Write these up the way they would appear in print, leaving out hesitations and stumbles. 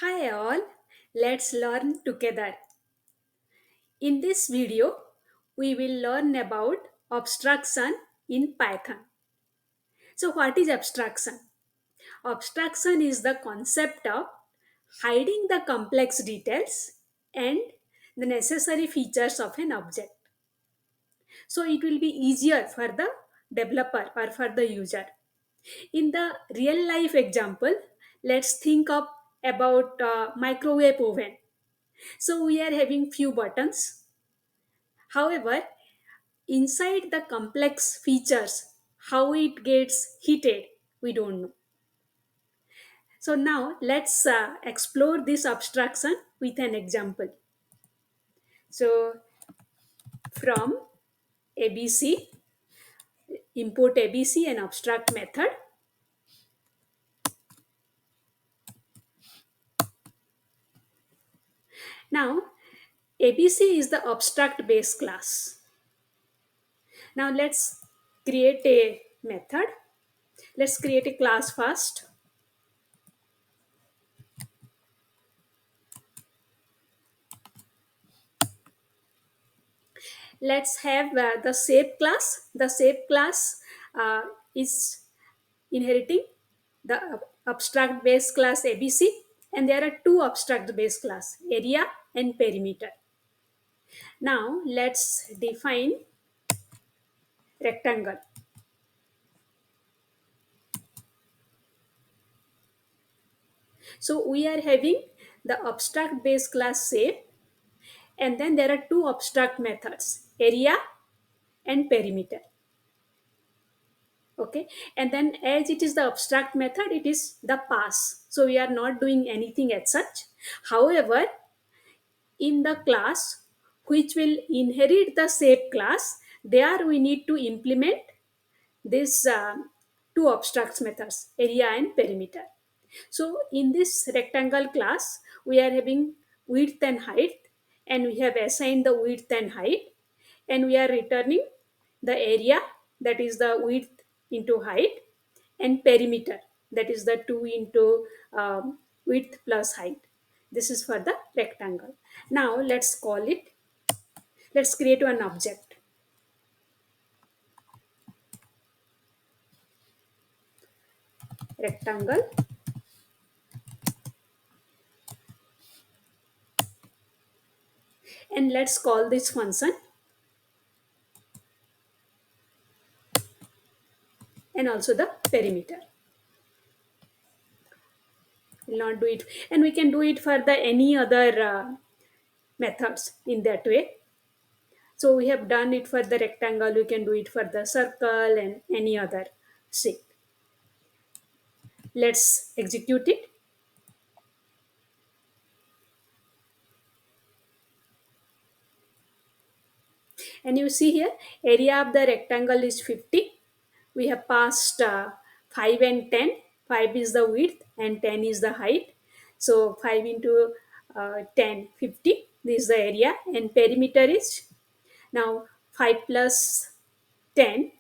Hi all, let's learn together. In this video, we will learn about abstraction in Python. So, what is abstraction? Abstraction is the concept of hiding the complex details and the necessary features of an object. So, it will be easier for the developer or for the user. In the real life example, let's think of about microwave oven. So we are having few buttons. However, inside the complex features, how it gets heated, we don't know. So now let's explore this abstraction with an example. So from ABC, import ABC, an abstract method. Now ABC is the abstract base class. Now let's create a method. Let's create a class first. Let's have the shape class. The shape class is inheriting the abstract base class ABC, and there are two abstract base class, area and perimeter. Now let's define rectangle. So we are having the abstract base class shape, and then there are two abstract methods, area and perimeter. Okay, and then as it is the abstract method, it is the pass, so we are not doing anything as such. However, in the class which will inherit the shape class, there we need to implement this two abstract methods, area and perimeter. So in this rectangle class, we are having width and height, and we have assigned the width and height, and we are returning the area, that is the width into height, and perimeter, that is the 2 into width plus height. This is for the rectangle. Now let's call it, let's create one object, rectangle, and let's call this function, and also the perimeter. Will not do it, and we can do it for the any other methods in that way. So we have done it for the rectangle, we can do it for the circle and any other shape. Let's execute it. And you see here, area of the rectangle is 50. We have passed 5 and 10. 5 is the width and 10 is the height. So 5 into 10, 50. This is the area, and perimeter is now 5 plus 10,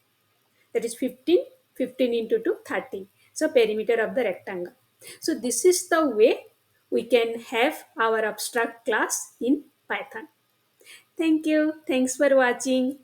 that is 15. 15 into 2, 30. So perimeter of the rectangle. So this is the way we can have our abstract class in Python. Thank you. Thanks for watching.